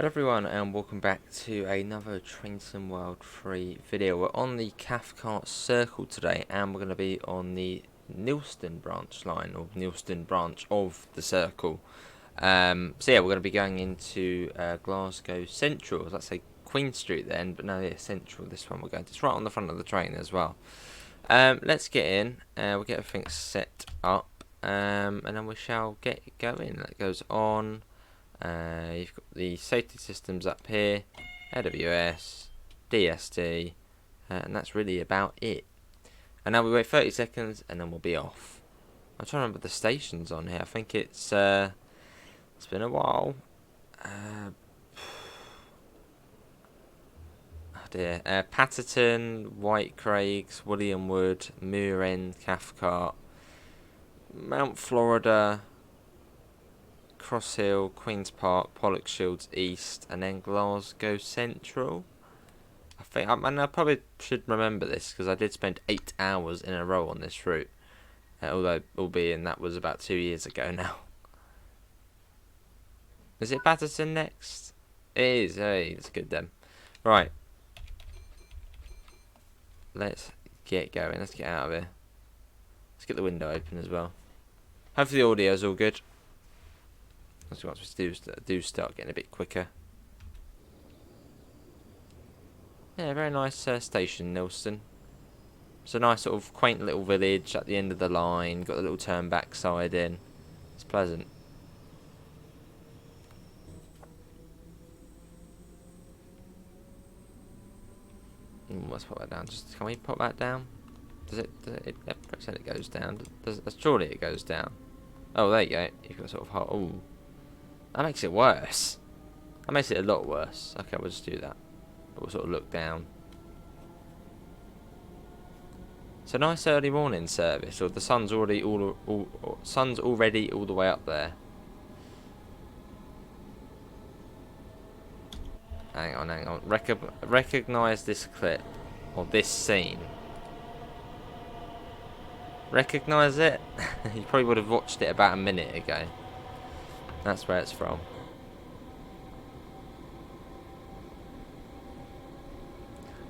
Hello everyone and welcome back to another Train Sim World 3 video. We're on the Cathcart circle today and we're going to be on the Neilston branch line, or Neilston branch of the circle. So yeah, we're going to be going into Glasgow Central. Let's say Queen Street then, but no, yeah, Central this one we're going to. It's right on the front of the train as well. Let's get in, we'll get everything set up and then we shall get going. That goes on. You've got the safety systems up here, AWS, DSD, and that's really about it. And now we wait 30 seconds and then we'll be off. I'm trying to remember the stations on here. I think it's been a while. Oh dear. Patterton, Whitecraigs, William Wood, Muir End, Cathcart, Mount Florida, Crosshill, Queen's Park, Pollokshaws East, and then Glasgow Central. I probably should remember this because I did spend 8 hours in a row on this route, albeit that was about 2 years ago now. Is it Patterson next? It is. Hey, that's good then. Right, let's get going. Let's get out of here. Let's get the window open as well. Hopefully the audio's all good. Once we do start getting a bit quicker. Yeah, very nice station, Neilston. It's a nice sort of quaint little village at the end of the line. Got the little turn back side in. It's pleasant. Let's pop that down. Can we pop that down? Does it said it goes down. Surely it goes down. Oh, there you go. You've got sort of oh. That makes it worse. That makes it a lot worse. Okay, we'll just do that. But we'll sort of look down. It's a nice early morning service, or the sun's already all the way up there. Hang on. Recognise this clip or this scene. Recognise it? You probably would have watched it about a minute ago. That's where it's from.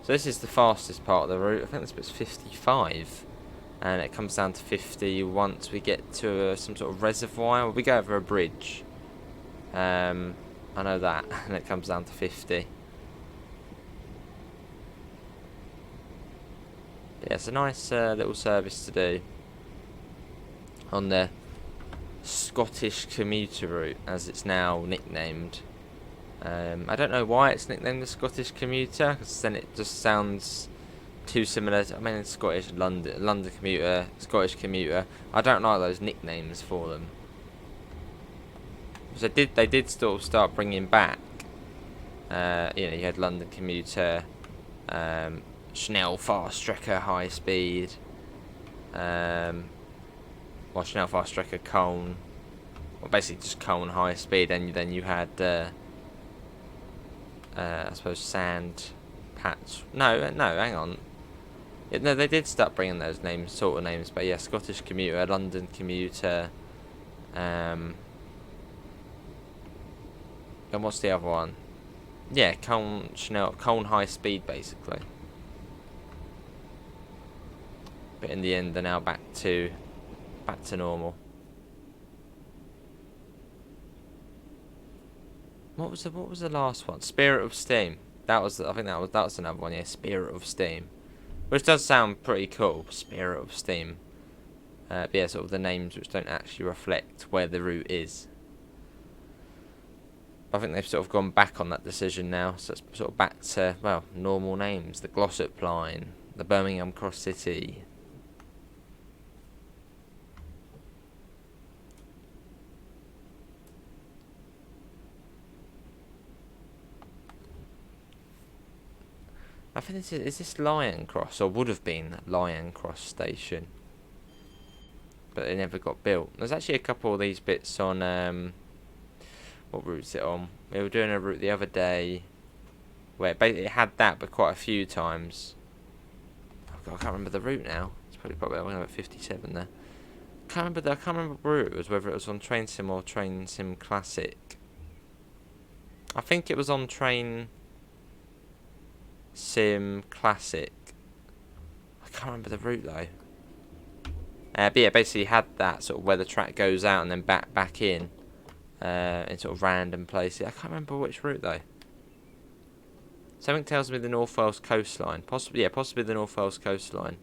So this is the fastest part of the route. I think this bit's 55. And it comes down to 50 once we get to some sort of reservoir. Well, we go over a bridge. I know that. And it comes down to 50. Yeah, it's a nice little service to do on the Scottish commuter route, as it's now nicknamed. I don't know why it's nicknamed the Scottish commuter, because then it just sounds too similar to, I mean, it's Scottish London commuter, Scottish commuter. I don't like those nicknames for them. So they did sort of start bringing back, you had London commuter, Schnell fast trekker high speed, or Schnell fast trekker cone, well, basically just cone high speed, and then you had I suppose sand patch. No, hang on. No, they did start bringing those names, sort of names, but yeah, Scottish commuter, London commuter, and what's the other one? Yeah, cone high speed, basically. But in the end, they're now back to normal. What was the last one? Spirit of Steam. I think that was another one. Yeah, Spirit of Steam, which does sound pretty cool. Spirit of Steam. But yeah, sort of the names which don't actually reflect where the route is. I think they've sort of gone back on that decision now, so it's sort of back to, well, normal names. The Glossop line, the Birmingham Cross City. I think is this Lion Cross, or would have been Lion Cross Station, but it never got built. There's actually a couple of these bits on, what route's it on? We were doing a route the other day where it had that, but quite a few times. Oh God, I can't remember the route now. It's probably I'm at 57 there. I can't remember what route it was, whether it was on Train Sim or Train Sim Classic. I think it was on Train Sim Classic. I can't remember the route though. But yeah, basically had that sort of where the track goes out and then back in sort of random places. I can't remember which route though. Something tells me the North Wales coastline. Possibly the North Wales coastline,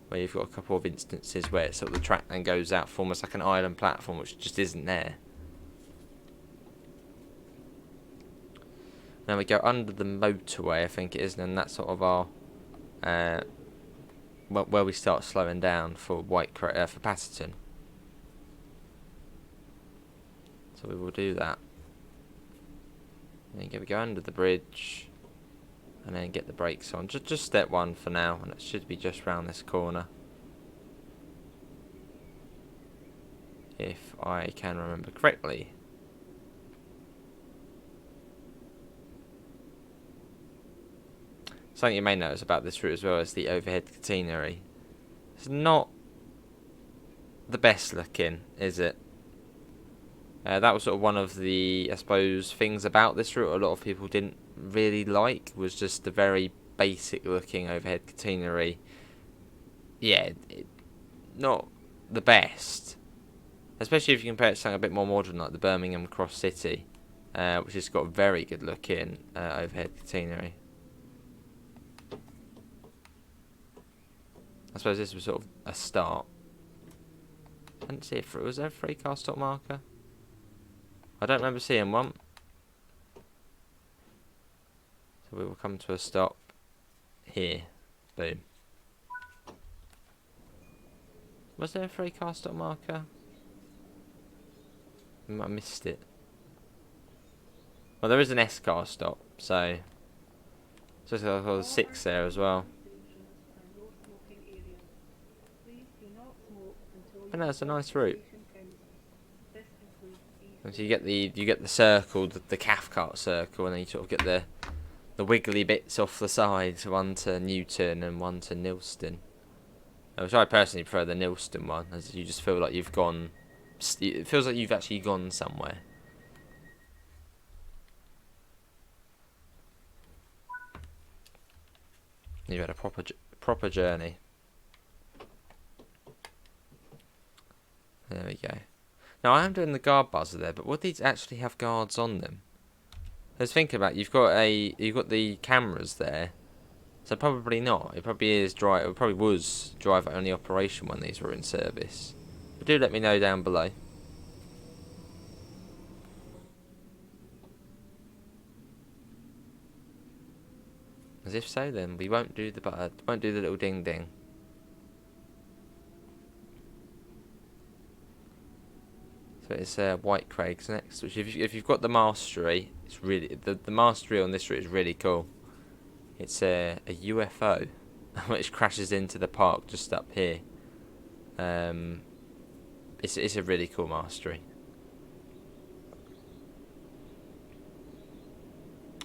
where you've got a couple of instances where sort of the track then goes out for almost like an island platform, which just isn't there. Then we go under the motorway, I think it is, and that's sort of our where we start slowing down for for Paterson. So we will do that. And then we go under the bridge, and then get the brakes on. Just step one for now, and it should be just round this corner, if I can remember correctly. Something you may notice about this route as well is the overhead catenary. It's not the best looking, is it? That was sort of one of the, I suppose, things about this route a lot of people didn't really like, was just the very basic looking overhead catenary. Yeah, not the best. Especially if you compare it to something a bit more modern like the Birmingham Cross City, which has got very good looking overhead catenary. I suppose this was sort of a start. I didn't see it. Was there a 3-car stop marker? I don't remember seeing one. So we will come to a stop here. Boom. Was there a 3-car stop marker? I missed it. Well, there is an S-car stop, so it's got 6 there as well. But no, it's a nice route. And so you get the circle, the Cathcart circle, and then you sort of get the wiggly bits off the side. One to Newton and one to Neilston. Which I personally prefer the Neilston one, as you just feel like you've gone. It feels like you've actually gone somewhere. You've had a proper journey. There we go. Now I am doing the guard buzzer there, but would these actually have guards on them? Let's think about it. You've got the cameras there, so probably not. It probably is drive. It probably was driver only operation when these were in service. But do let me know down below. As if so, then we won't do the little ding ding. So it's Whitecraigs next. Which if you've got the mastery, it's really the mastery on this route is really cool. It's a UFO which crashes into the park just up here. It's a really cool mastery.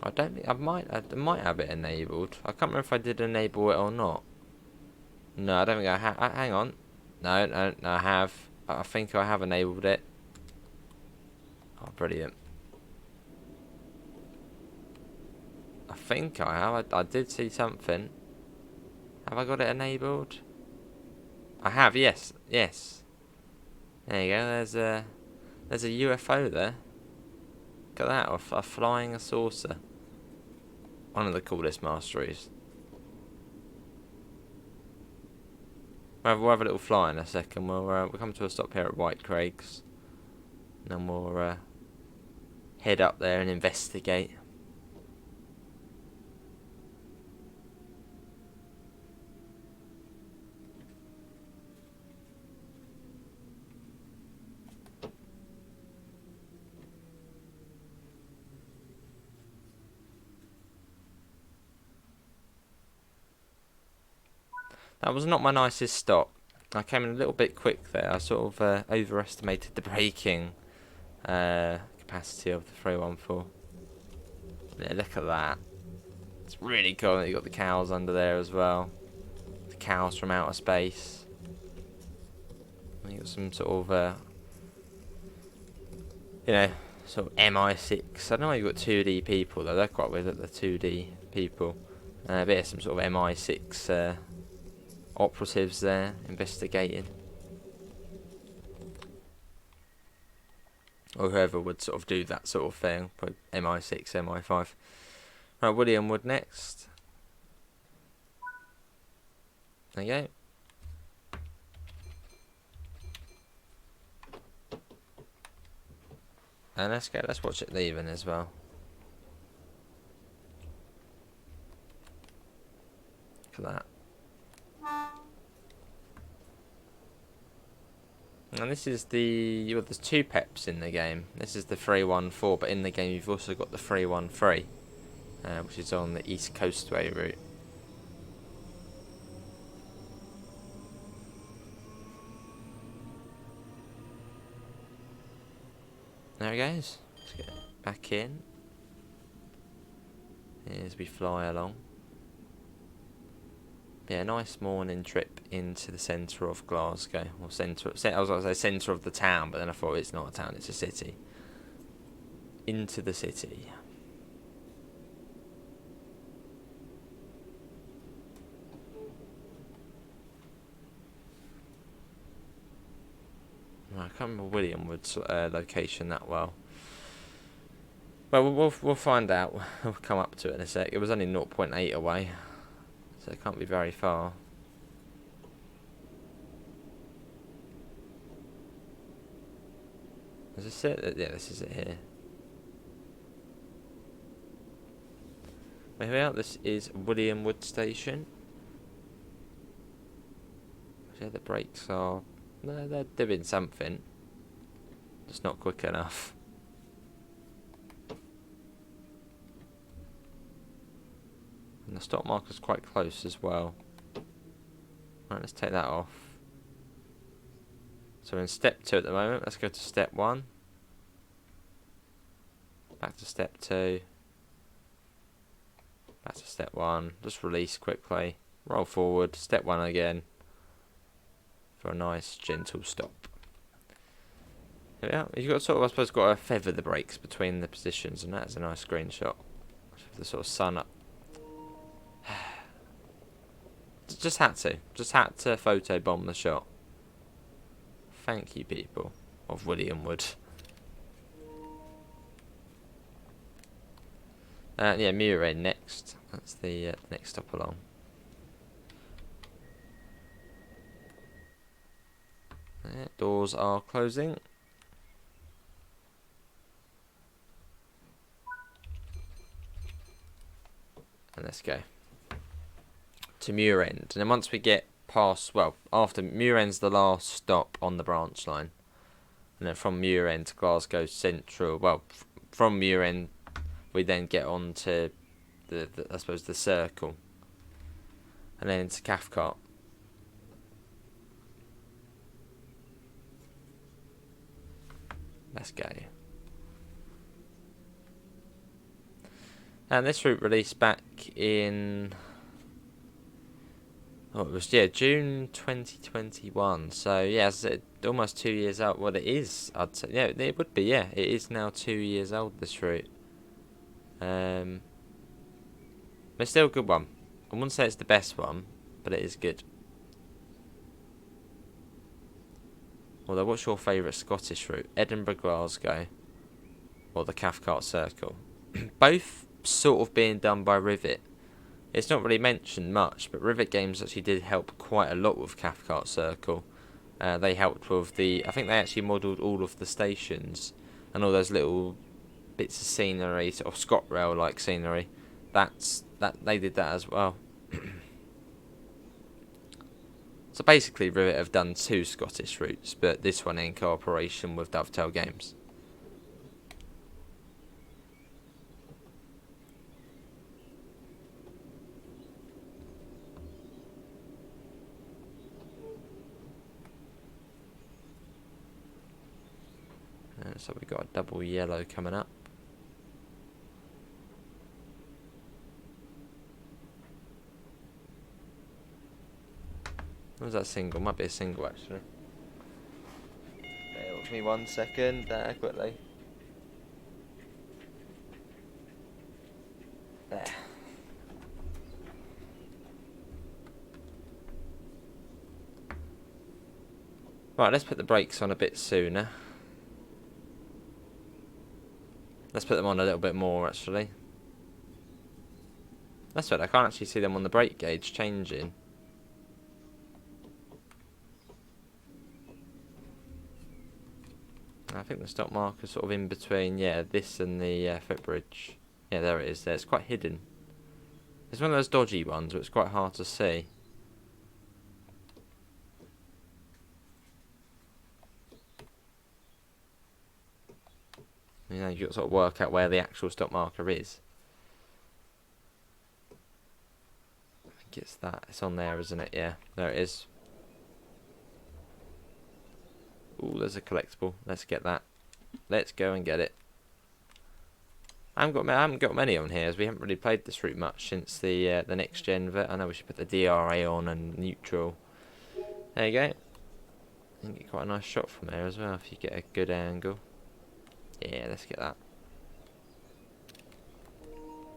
I don't think I might have it enabled. I can't remember if I did enable it or not. No, I don't think I have. Hang on. No, I have. I think I have enabled it. Oh, brilliant. I think I have. I did see something. Have I got it enabled? I have. Yes. There you go. There's a UFO there. Look at that. A flying saucer. One of the coolest masteries. We'll have a little fly in a second. We'll come to a stop here at Whitecraigs. And then we'll head up there and investigate. That was not my nicest stop. I came in a little bit quick there. I sort of overestimated the braking capacity of the 314. Yeah, look at that. It's really cool that you've got the cows under there as well. The cows from outer space. And you've got some sort of, sort of MI6. I know you've got 2D people though. They're quite weird at the 2D people. But yeah, some sort of MI6 operatives there investigating, or whoever would sort of do that sort of thing. Probably MI6, MI5. Right, William Wood next. There you go. And let's watch it leaving as well. Look at that. And this is well, there's 2 peps in the game. This is the 314, but in the game you've also got the 313, which is on the East Coastway route. There he goes. Let's get back in. As we fly along. Yeah, nice morning trip into the centre of Glasgow. Or I was going to say centre of the town, but then I thought it's not a town, it's a city. Into the city. I can't remember William Wood's location that well. Well, we'll find out. We'll come up to it in a sec. It was only 0.8 away, so it can't be very far. Is this it? Yeah, this is it here. Here we are. This is William Wood Station. Yeah, the brakes are... No, they're doing something. Just not quick enough. And the stop marker's quite close as well. Right, let's take that off. So we're in step 2 at the moment. Let's go to step 1. Back to step 2. Back to step 1. Just release quickly. Roll forward. Step 1 again. For a nice gentle stop. Yeah, you've got sort of, I suppose, got to feather the brakes between the positions, and that's a nice screenshot. The sort of sun up. Just had to photo bomb the shot. Thank you, people of William Wood. Yeah, Murray next. That's the next stop along. Doors are closing. And let's go to Muirend. And then once we get past, well, after Muirend's the last stop on the branch line. And then from Muirend to Glasgow Central, well, from Muirend we then get on to the I suppose the circle. And then into Cathcart. Let's go. And this route released back in... Oh, it was, yeah, June 2021. So, yeah, it's almost 2 years old. Well, it is, I'd say. Yeah, it would be, yeah. It is now 2 years old, this route. But it's still a good one. I wouldn't say it's the best one, but it is good. Although, what's your favourite Scottish route? Edinburgh, Glasgow, or the Cathcart Circle? Both sort of being done by Rivet. It's not really mentioned much, but Rivet Games actually did help quite a lot with Cathcart Circle. They helped with I think they actually modelled all of the stations and all those little bits of scenery, sort of ScotRail-like scenery. They did that as well. So basically, Rivet have done 2 Scottish routes, but this one in cooperation with Dovetail Games. So we've got a double yellow coming up. What was that single? Might be a single actually. Bear with me 1 second, quickly. Right, let's put the brakes on a bit sooner. Let's put them on a little bit more, actually. That's right, I can't actually see them on the brake gauge changing. I think the stop marker's sort of in between, yeah, this and the footbridge. Yeah, there it is there. It's quite hidden. It's one of those dodgy ones where it's quite hard to see. You know, you've got to sort of work out where the actual stop marker is. I think it's that. It's on there, isn't it? Yeah, there it is. Ooh, there's a collectible. Let's get that. Let's go and get it. I haven't got many on here, as we haven't really played this route much since the next gen. But I know we should put the DRA on and neutral. There you go. You can get quite a nice shot from there as well if you get a good angle. Yeah, let's get that.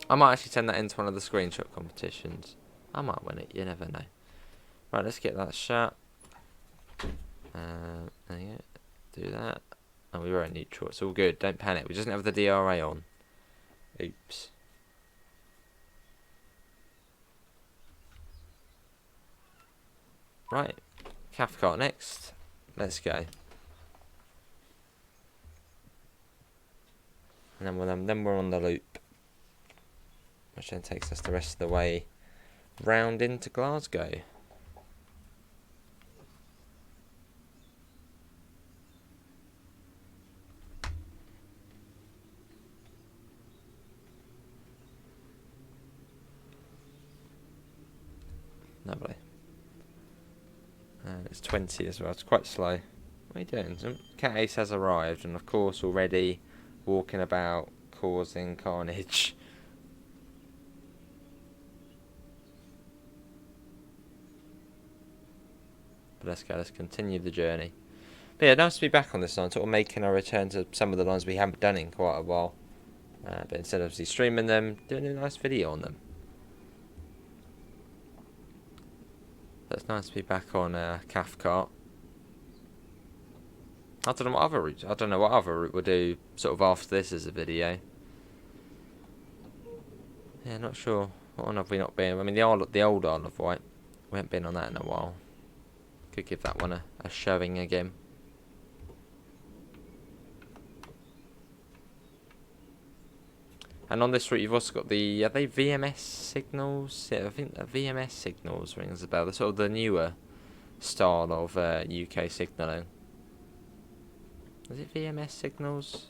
I might actually send that into one of the screenshot competitions. I might win it, you never know. Right, let's get that shot. There you go. Do that. And we were in neutral, it's all good, don't panic. We just don't have the DRA on. Oops. Right, Cathcart next. Let's go. And then we're on the loop, which then takes us the rest of the way round into Glasgow. Lovely. And it's 20 as well, it's quite slow. What are you doing? Cat Ace has arrived, and of course already walking about causing carnage. But let's go, let's continue the journey. But yeah, nice to be back on this line, sort of making a return to some of the lines we haven't done in quite a while. But instead of obviously streaming them, doing a nice video on them. But it's nice to be back on Cathcart. I don't know what other route. I don't know what other route we'll do sort of after this as a video. Yeah, not sure. What one have we not been? I mean, the old Isle of Wight. We haven't been on that in a while. Could give that one a showing again. And on this route, you've also got the are they VMS signals? Yeah, I think the VMS signals rings a bell. They're sort of the newer style of UK signalling. Is it VMS signals?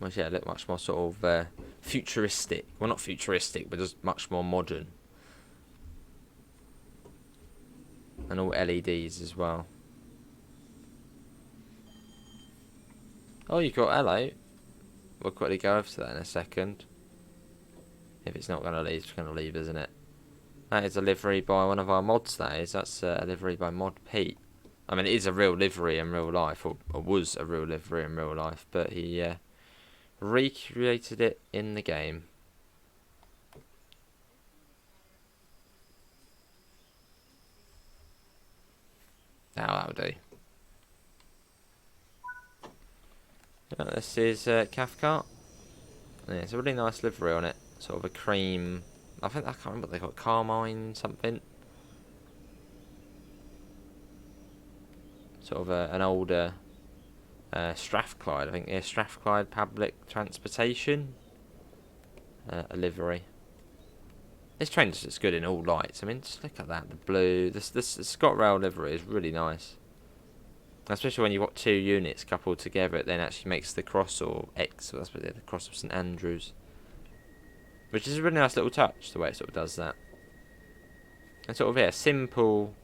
Which, yeah, look much more sort of futuristic. Well, not futuristic, but just much more modern. And all LEDs as well. Oh, you got hello. We'll quickly go over to that in a second. If it's not going to leave, it's going to leave, isn't it? That is a livery by one of our mods, that is. That's a livery by Mod Pete. I mean, it is a real livery in real life, or was a real livery in real life, but he recreated it in the game. Now that'll do. This is Cathcart. Yeah, it's a really nice livery on it. Sort of a cream. I can't remember what they call it. Carmine something. Sort of an older Strathclyde. I think, yeah, Strathclyde Public Transportation. A livery. This train just looks good in all lights. I mean, just look at that. The blue. This ScotRail livery is really nice. Especially when you've got two units coupled together, it then actually makes the cross, or X, so that's what the cross of St Andrews. Which is a really nice little touch, the way it sort of does that. And sort of, yeah, simple,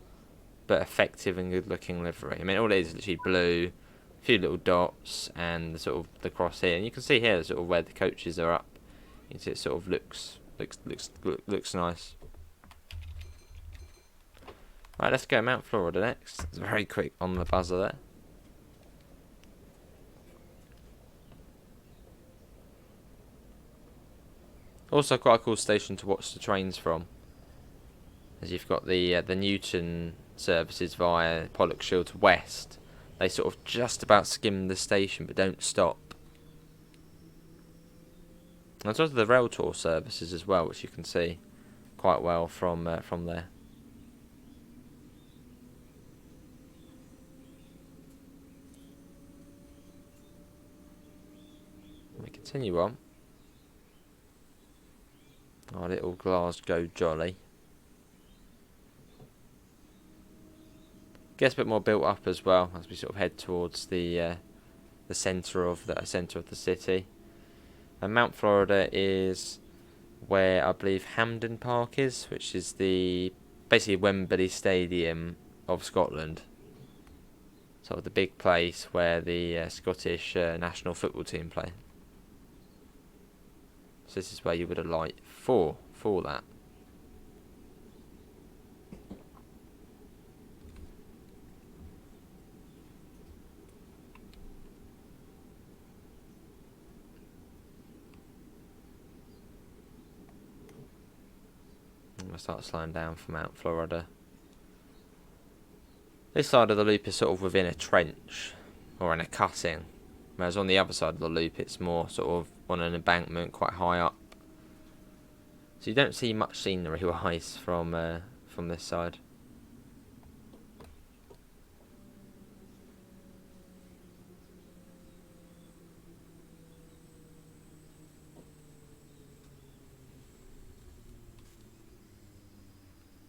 but effective and good looking livery. I mean, all it is literally blue, a few little dots, and the sort of the cross here. And you can see here sort of where the coaches are up. You can see it sort of looks nice. Right, let's go Mount Florida next. It's very quick on the buzzer there. Also quite a cool station to watch the trains from, as you've got the Newton services via Pollokshaws to West. They sort of just about skim the station but don't stop. And there's also the rail tour services as well, which you can see quite well from there. We continue on. Our little Glasgow jolly. Gets a bit more built up as well as we sort of head towards the centre of the city. And Mount Florida is where I believe Hampden Park is, which is the basically Wembley Stadium of Scotland. Sort of the big place where the Scottish national football team play. So this is where you would alight for that. I'm going to start slowing down for Mount Florida. This side of the loop is sort of within a trench or in a cutting, whereas on the other side of the loop it's more sort of on an embankment quite high up. So you don't see much scenery wise from this side.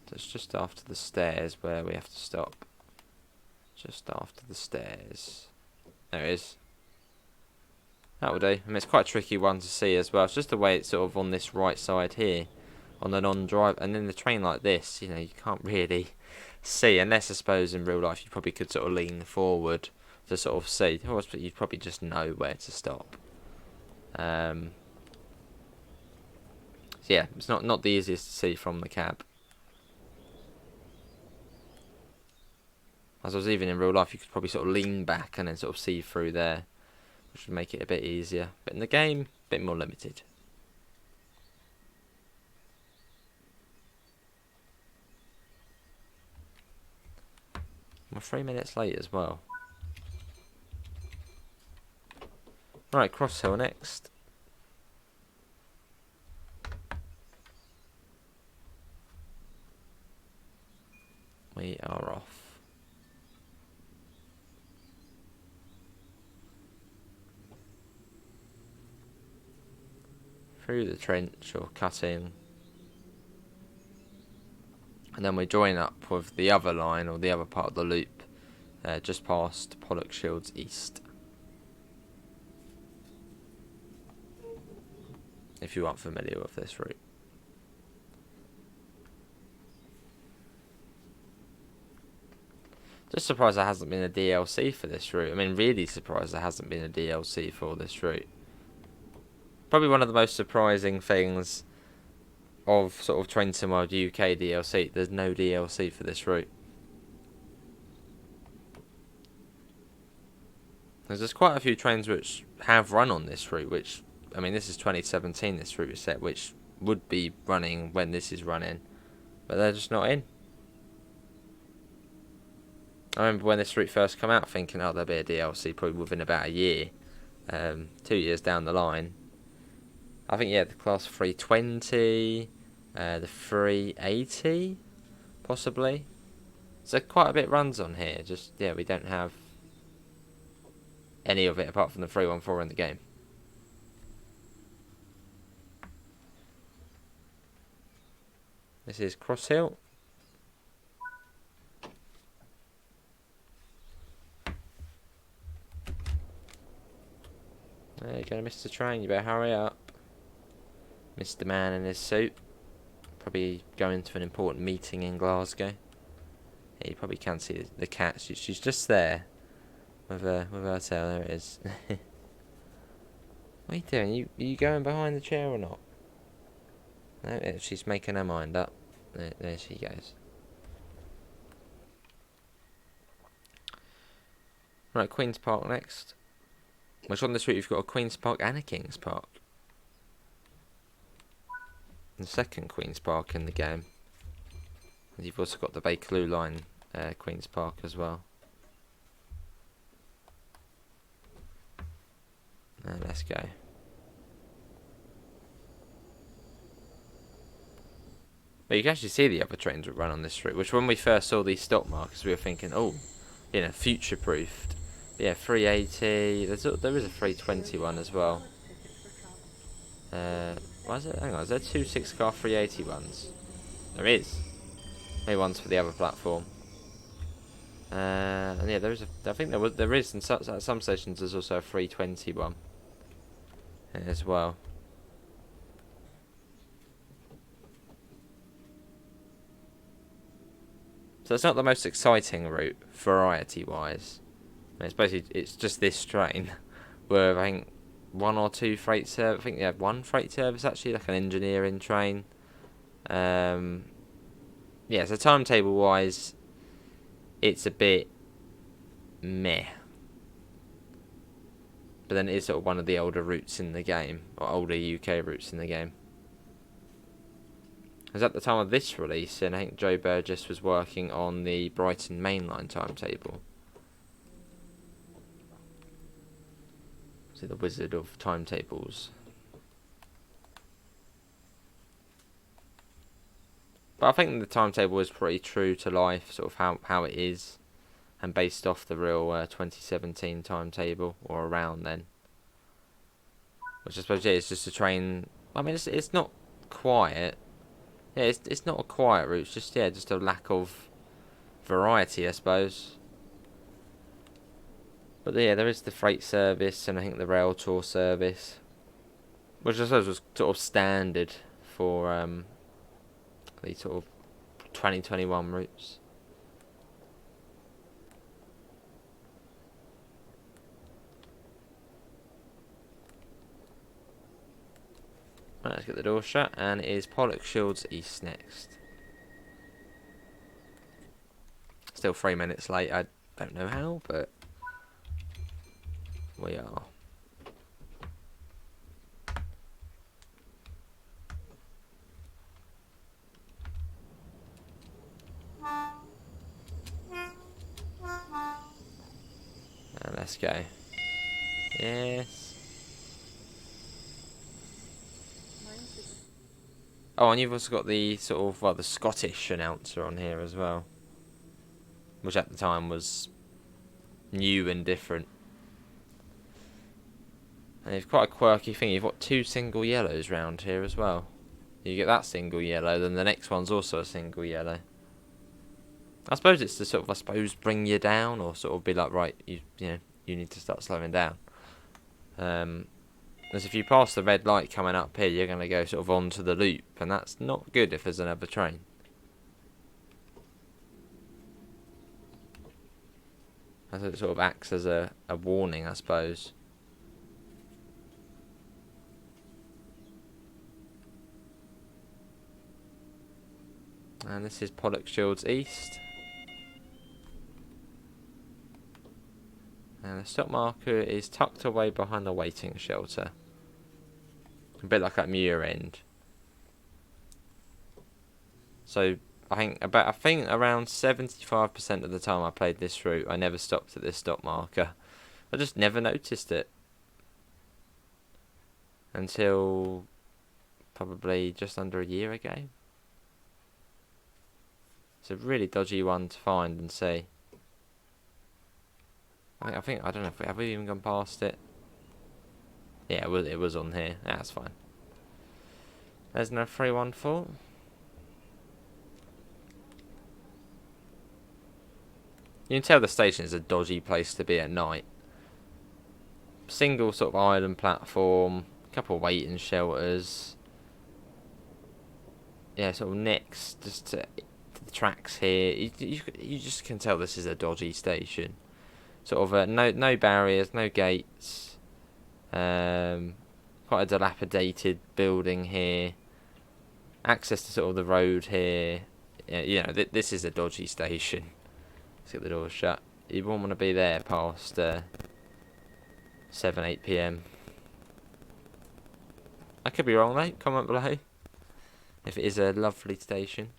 So it's just after the stairs where we have to stop. Just after the stairs. There it is. That will do. I mean, it's quite a tricky one to see as well. It's just the way it's sort of on this right side here, on the non-drive, and then the train like this, you know, you can't really see, unless I suppose in real life you probably could sort of lean forward to sort of see. Or you'd probably just know where to stop. So yeah, it's not the easiest to see from the cab. As I was even in real life, you could probably sort of lean back and then sort of see through there, which would make it a bit easier. But in the game, a bit more limited. We're 3 minutes late as well. Right, Crosshill next. We are off. Through the trench or cutting, and then we join up with the other line or the other part of the loop just past Pollokshaws East, if you aren't familiar with this route. Just surprised there hasn't been a DLC for this route. I mean, really surprised there hasn't been a DLC for this route. Probably one of the most surprising things of sort of Train Sim World UK DLC. There's no DLC for this route. There's quite a few trains which have run on this route, which, I mean, this is 2017 this route is set, which would be running when this is running, but they're just not in. I remember when this route first came out thinking, oh, there'll be a DLC probably within about a year, 2 years down the line. I think, yeah, the class 320, the 380, possibly. So quite a bit runs on here. Just, yeah, we don't have any of it apart from the 314 in the game. This is Crosshill. You're going to miss the train, you better hurry up. Mr. Man in his suit. Probably going to an important meeting in Glasgow. Yeah, you probably can't see the cat. She's just there. With her tail. There it is. What are you doing? Are you going behind the chair or not? No, she's making her mind up. There she goes. Right, Queen's Park next. Which on this route you've got a Queen's Park and a King's Park. the second Queen's Park in the game. And you've also got the Bakerloo line Queen's Park as well. And let's go. But you can actually see the other trains that run on this route, which when we first saw these stop markers, we were thinking, oh, you know, future-proofed. Yeah, 380. There is a 321 as well. Why is it? Hang on, is there two 6-car 380 ones? There is. Maybe one's for the other platform. And yeah, there is. I think there is, and at some stations there's also a 321 as well. So it's not the most exciting route, variety-wise. I mean, it's just this train, where I think one or two freight service. I think they had one freight service actually, like an engineering train. Yeah, so timetable-wise, it's a bit meh. But then it is sort of one of the older routes in the game, or older UK routes in the game. Because at the time of this release, and I think Joe Burgess was working on the Brighton mainline timetable. See, the wizard of timetables. But I think the timetable is pretty true to life, sort of how it is, and based off the real 2017 timetable, or around then. Which I suppose, yeah, it's just a train. I mean, it's not quiet. Yeah, it's not a quiet route. It's just, yeah, just a lack of variety, I suppose. But yeah, there is the freight service, and I think the rail tour service, which I suppose was sort of standard for the sort of 2021 routes. Right, let's get the door shut, and it is Pollokshaws East next. Still 3 minutes late, I don't know how, but we are. And let's go. Yes. Oh, and you've also got the sort of, well, the Scottish announcer on here as well, which at the time was new and different. And it's quite a quirky thing. You've got two single yellows round here as well. You get that single yellow, then the next one's also a single yellow. I suppose it's to sort of, bring you down, or sort of be like, right, you know, you need to start slowing down. Because if you pass the red light coming up here, you're going to go sort of onto the loop, and that's not good if there's another train. As it sort of acts as a warning, I suppose. And this is Pollokshaws East. And the stop marker is tucked away behind the waiting shelter. A bit like at Muir End. So I think around 75% of the time I played this route, I never stopped at this stop marker. I just never noticed it until probably just under a year ago. It's a really dodgy one to find and see. I don't know if have we even gone past it. Yeah, it was on here. That's fine. There's no 314. You can tell the station is a dodgy place to be at night. Single sort of island platform, a couple of waiting shelters. Yeah, sort of next just to the tracks here. You just can tell this is a dodgy station. Sort of no barriers, no gates. Quite a dilapidated building here. Access to sort of the road here. Yeah, you know, this is a dodgy station. Let's get the doors shut. You won't want to be there past 7-8 PM. I could be wrong, though. Comment below. if it is a lovely station.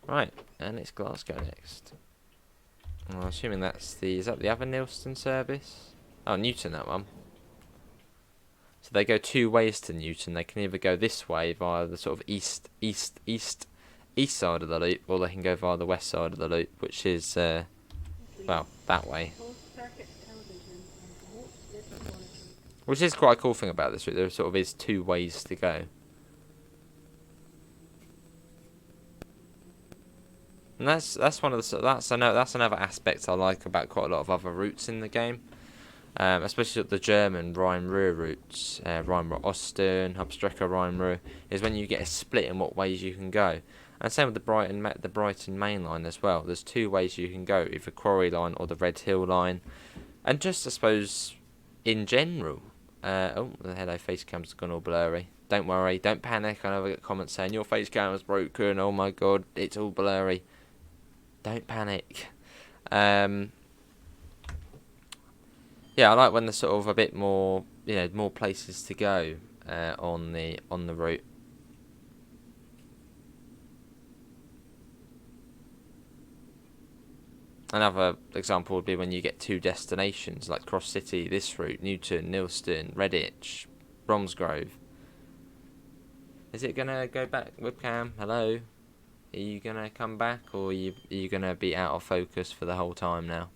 Right, and it's Glasgow next. Well, I'm assuming that's the... Is that the other Neilston service? Oh, Newton, that one. So they go two ways to Newton. They can either go this way via the sort of east side of the loop, or they can go via the west side of the loop, which is, well, that way. Which is quite a cool thing about this route. There sort of is two ways to go. And that's one of the that's another aspect I like about quite a lot of other routes in the game, especially the German Rhine-Ruhr routes, Rhine-Ruhr-Osten, Hauptstrecke Rhine-Ruhr, is when you get a split in what ways you can go. And same with the Brighton main line as well. There's two ways you can go, either Quarry line or the Red Hill line. And just I suppose in general, oh, the hello face cam's gone all blurry. Don't worry, don't panic. I know I get comments saying your face cam is broken. Oh my god, it's all blurry. Don't panic. Yeah, I like when there's sort of a bit more, more places to go on the route. Another example would be when you get two destinations like Cross City, this route, Newton, Neilston, Redditch, Bromsgrove. Is it gonna go back, webcam? Hello? Are you gonna come back, or are you gonna be out of focus for the whole time now?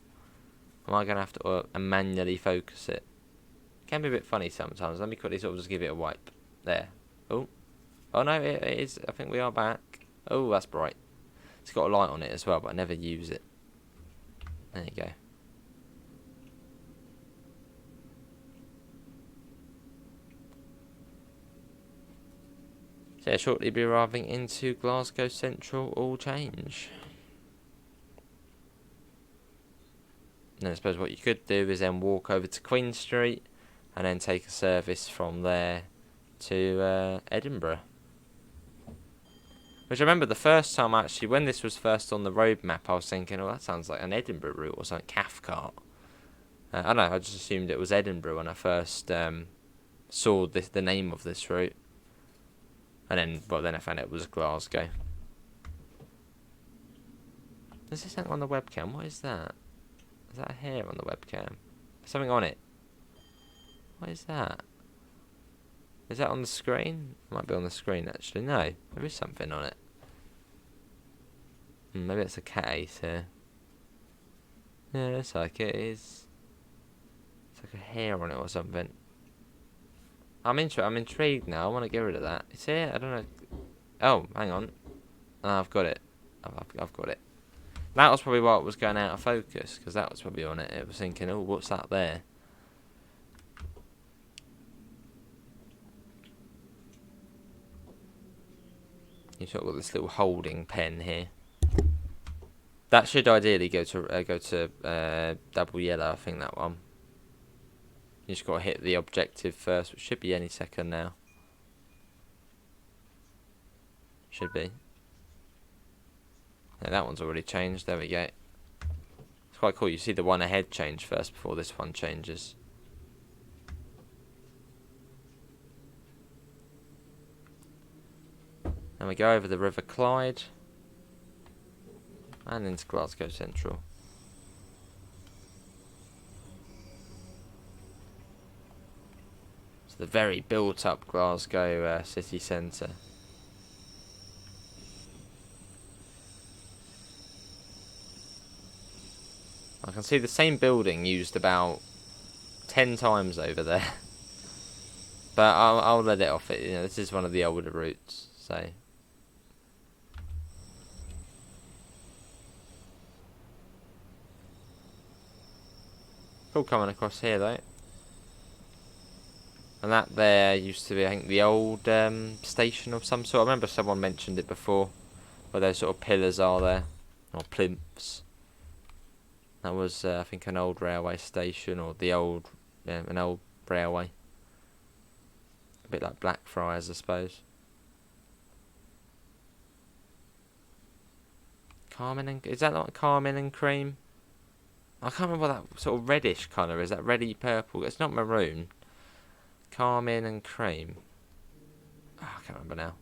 Am I gonna have to manually focus it? Can be a bit funny sometimes. Let me quickly sort of just give it a wipe. There. Oh no, it is. I think we are back. Oh, that's bright. It's got a light on it as well, but I never use it. There you go. So yeah, shortly be arriving into Glasgow Central, all change. And then I suppose what you could do is then walk over to Queen Street and then take a service from there to Edinburgh. Which I remember the first time actually, when this was first on the road map, I was thinking, oh, that sounds like an Edinburgh route or something, Cathcart. I don't know, I just assumed it was Edinburgh when I first saw the name of this route. And then I found out it was Glasgow. Is there something on the webcam? What is that? Is that a hair on the webcam? Something on it. What is that? Is that on the screen? It might be on the screen actually. No, there is something on it. Maybe it's a cat ace here. Yeah, it looks like it is. It's like a hair on it or something. I'm intrigued now. I want to get rid of that. It's here. I don't know. Oh, hang on. I've got it. I've got it. That was probably why it was going out of focus, because that was probably on it. It was thinking, oh, what's that there? You've sort of got this little holding pen here. That should ideally go to double yellow. I think that one. You just got to hit the objective first, which should be any second now. Should be. Yeah, that one's already changed. There we go. It's quite cool. You see the one ahead change first before this one changes. Then we go over the River Clyde and into Glasgow Central. It's the very built-up Glasgow city centre. I can see the same building used about 10 times over there. But I'll let it off it. This is one of the older routes, so. Cool coming across here though. And that there used to be, I think, the old station of some sort. I remember someone mentioned it before, where those sort of pillars are there, or plinths. That was, I think, an old railway station, or an old railway. A bit like Blackfriars, I suppose. Is that like Carmine and Cream? I can't remember what that sort of reddish colour is. That reddy purple. It's not maroon. Carmine and Cream. Oh, I can't remember now.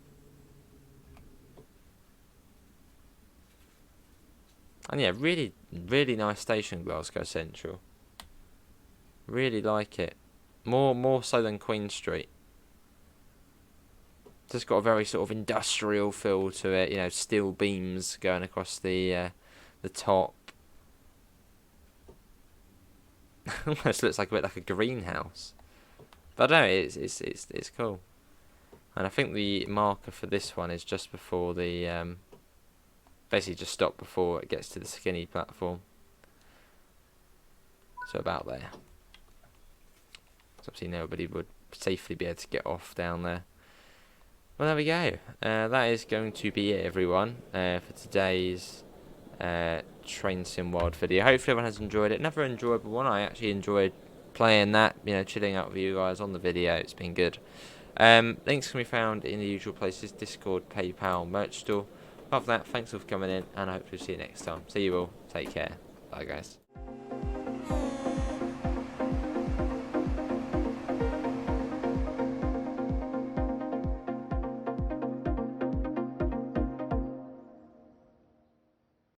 And yeah, really, really nice station, Glasgow Central. Really like it. More so than Queen Street. Just got a very sort of industrial feel to it. You know, steel beams going across the top. Almost looks like a bit like a greenhouse. But no, it's cool. And I think the marker for this one is just before the basically just stop before it gets to the skinny platform. So about there. So obviously nobody would safely be able to get off down there. Well, there we go. That is going to be it, everyone, for today's Train Sim World video. Hopefully everyone has enjoyed it. Another enjoyable one. I actually enjoyed playing that, you know, chilling out with you guys on the video. It's been good. Links can be found in the usual places: Discord, PayPal, merch store. Above that, thanks all for coming in, and I hope to see you next time. See you all. Take care. Bye, guys.